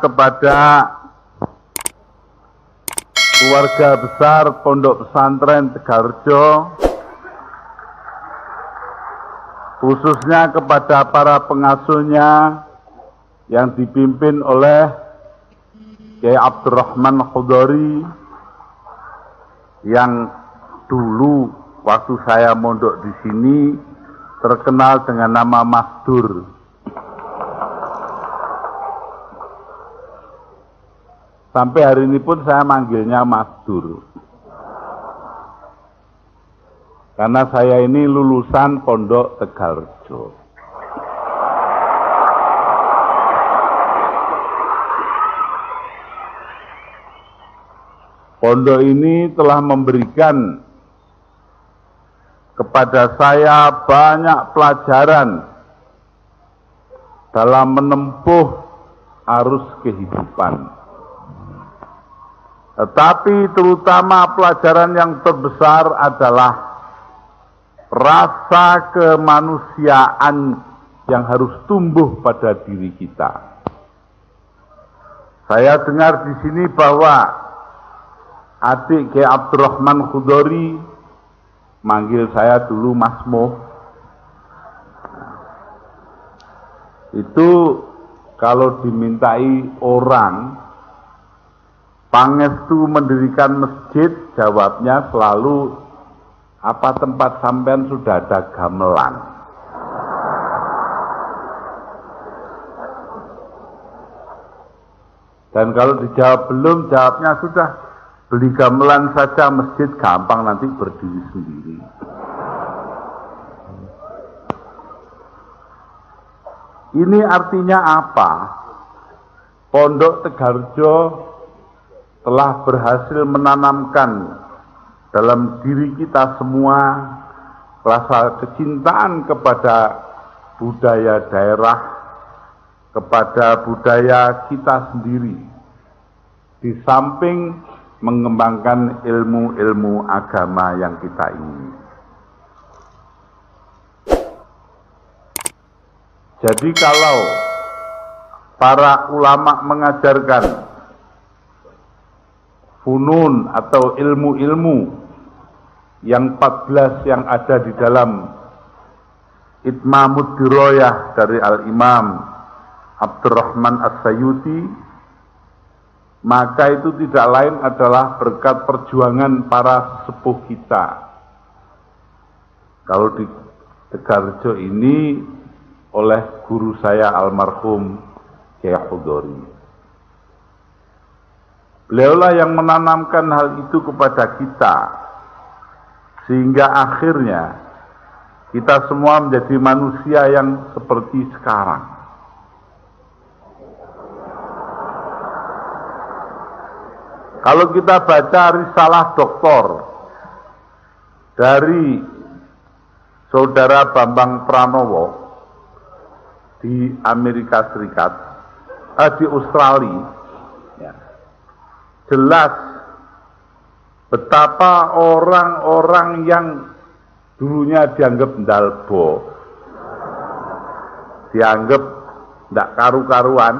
kepada keluarga besar Pondok Pesantren Tegalrejo, khususnya kepada para pengasuhnya yang dipimpin oleh Kiai Abdurrahman Khudori, yang dulu waktu saya mondok di sini terkenal dengan nama Mas Dur. Sampai hari ini pun saya manggilnya Mas Dur. Karena saya ini lulusan Pondok Tegalrejo. Pondok ini telah memberikan kepada saya banyak pelajaran dalam menempuh arus kehidupan. Tetapi terutama pelajaran yang terbesar adalah rasa kemanusiaan yang harus tumbuh pada diri kita. Saya dengar di sini bahwa adik Kiai Abdurrahman Khudori manggil saya dulu Mas Mo. Itu kalau dimintai orang pangestu mendirikan masjid, jawabnya selalu, apa tempat sampean sudah ada gamelan? Dan kalau dijawab belum, jawabnya sudah, beli gamelan saja masjid gampang nanti berdiri sendiri. Ini artinya apa? Pondok Tegalrejo telah berhasil menanamkan dalam diri kita semua rasa kecintaan kepada budaya daerah, kepada budaya kita sendiri, di samping mengembangkan ilmu-ilmu agama yang kita ingini. Jadi kalau para ulama mengajarkan funun atau ilmu-ilmu yang 14 yang ada di dalam Itmamud Diroyah dari Al-Imam Abdurrahman As-Sayuti, maka itu tidak lain adalah berkat perjuangan para sepuh kita. Kalau di Tegalrejo ini oleh guru saya almarhum Kiai Khudori. Beliaulah yang menanamkan hal itu kepada kita, sehingga akhirnya kita semua menjadi manusia yang seperti sekarang. Kalau kita baca risalah doktor dari Saudara Bambang Pranowo di Amerika Serikat, di Australia, jelas betapa orang-orang yang dulunya dianggap ndalbo, dianggap tidak karu-karuan,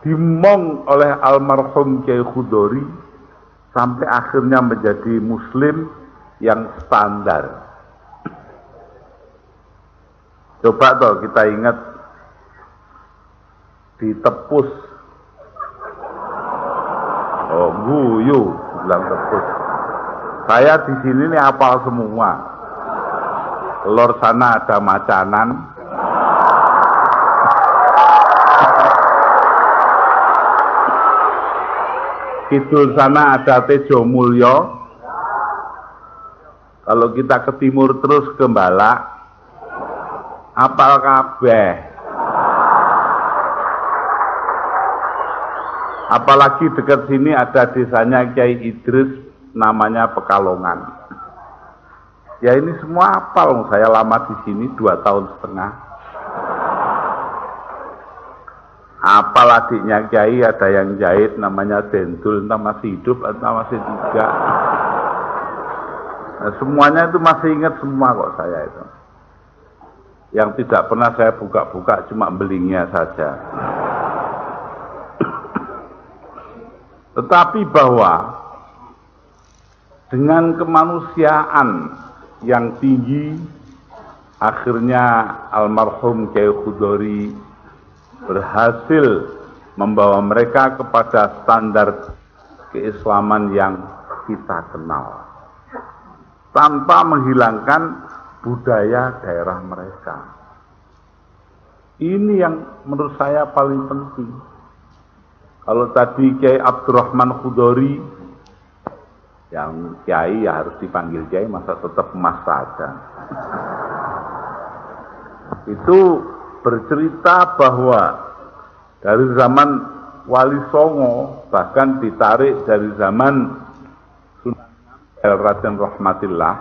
dimong oleh almarhum Kiai Khudori sampai akhirnya menjadi muslim yang standar. Coba toh kita ingat di Tepus, oh guyu, bilang Tepus. Saya di sini nih hafal semua. Lor sana ada Macanan, kidul sana ada Tejo Mulyo. Kalau kita ke timur terus ke Balak, apal kabeh. Apalagi dekat sini ada desanya Kiai Idris, namanya Pekalongan. Ya ini semua apal, saya lama di sini 2,5 tahun. Apal adiknya Kiai, ada yang jahit namanya Dendul, entah masih hidup atau masih tidak. Nah, semuanya itu masih ingat semua kok saya itu. Yang tidak pernah saya buka-buka cuma belingnya saja. Tetapi bahwa dengan kemanusiaan yang tinggi, akhirnya almarhum Kyai Khudori berhasil membawa mereka kepada standar keislaman yang kita kenal, tanpa menghilangkan budaya daerah mereka. Ini yang menurut saya paling penting. Kalau tadi Kyai Abdurrahman Khudori, yang Kiai ya harus dipanggil Kiai, masa tetap Mas saja. Itu bercerita bahwa dari zaman Wali Songo, bahkan ditarik dari zaman Sunan Ampel Raden Rahmatillah,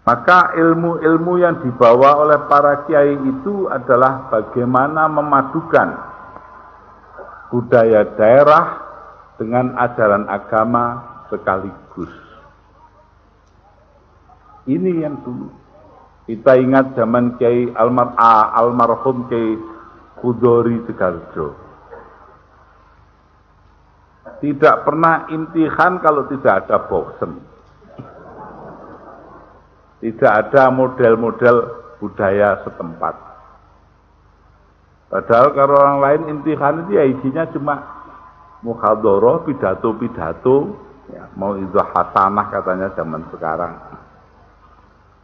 maka ilmu-ilmu yang dibawa oleh para kiai itu adalah bagaimana memadukan budaya daerah dengan ajaran agama sekaligus. Ini yang dulu. Kita ingat zaman Kiai almarhum Kiai Khudori Tegarjo. Tidak pernah imtihan kalau tidak ada bosen. Tidak ada model-model budaya setempat. Padahal kalau orang lain imtihan itu ya isinya cuma mukhadharah, pidato-pidato, ya, mau idzah hasanah katanya zaman sekarang.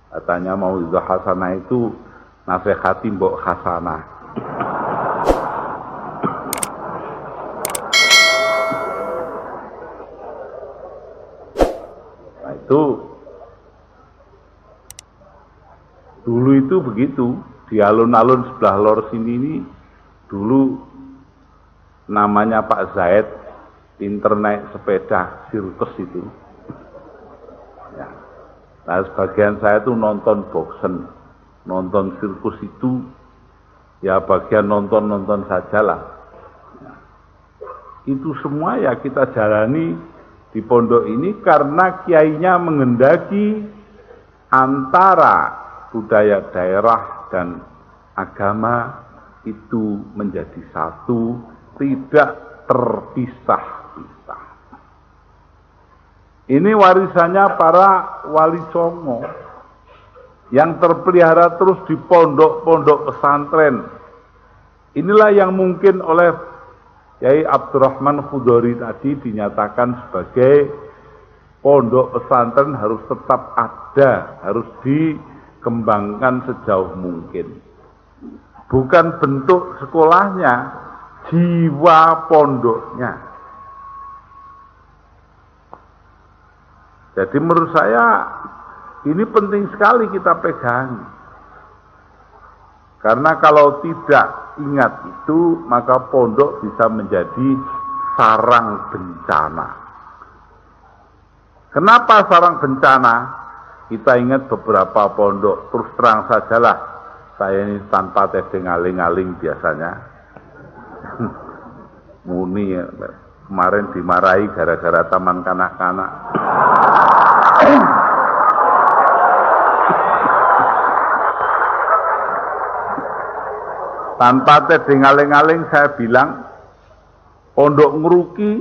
Katanya mau idzah hasanah itu nasihati mbok hasanah. Nah itu dulu itu begitu, di alun-alun sebelah lor sini ini dulu namanya Pak Zaid, pinter naik sepeda sirkus itu. Ya. Nah sebagian saya tuh nonton boxen, nonton sirkus itu, ya bagian nonton-nonton sajalah. Ya. Itu semua ya kita jalani di pondok ini karena kiainya menghendaki antara budaya daerah dan agama itu menjadi satu, tidak terpisah-pisah. Ini warisannya para wali songo yang terpelihara terus di pondok-pondok pesantren. Inilah yang mungkin oleh Kyai Abdurrahman Khudori tadi dinyatakan sebagai pondok pesantren harus tetap ada, harus dikembangkan sejauh mungkin. Bukan bentuk sekolahnya, jiwa pondoknya. Jadi menurut saya ini penting sekali kita pegang. Karena kalau tidak ingat itu, maka pondok bisa menjadi sarang bencana. Kenapa sarang bencana? Kita ingat beberapa pondok, terus terang sajalah, saya ini tanpa tedeng aling-aling biasanya. Muni ya, kemarin dimarahi gara-gara taman kanak-kanak. Tanpa tedeng aling-aling saya bilang, pondok Ngeruki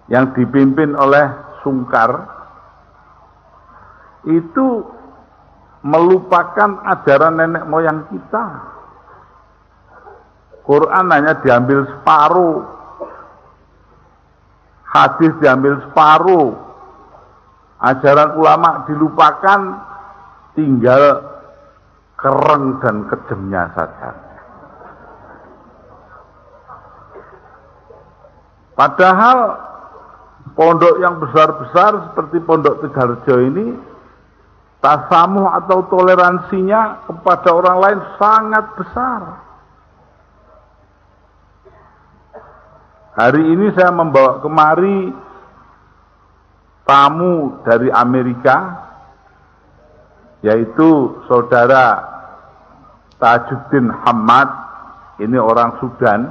yang dipimpin oleh Sungkar itu melupakan ajaran nenek moyang kita. Quran hanya diambil separuh, hadis diambil separuh, ajaran ulama dilupakan, tinggal kereng dan kejemnya saja. Padahal pondok yang besar-besar seperti Pondok Tegarjo ini, tasamuh atau toleransinya kepada orang lain sangat besar. Hari ini saya membawa kemari tamu dari Amerika, yaitu saudara Tajuddin Hamad. Ini orang Sudan,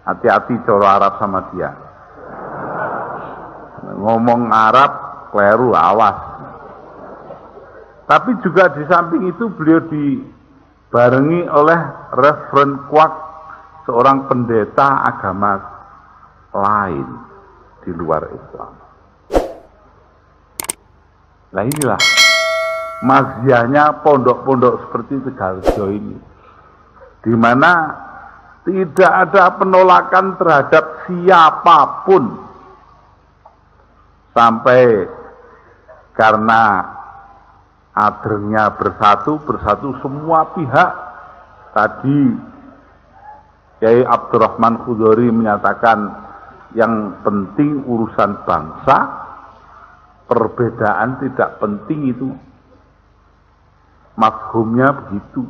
hati-hati coro Arab sama dia. Ngomong Arab kleru, awas. Tapi juga di samping itu beliau dibarengi oleh Reverend Kwak, seorang pendeta agama lain di luar Islam. Nah inilah maziahnya pondok-pondok seperti Tegalrejo ini, di mana tidak ada penolakan terhadap siapapun, sampai karena adrengnya bersatu semua pihak. Tadi Kiai Abdurrahman Khudori menyatakan yang penting urusan bangsa, perbedaan tidak penting, itu mafhumnya begitu.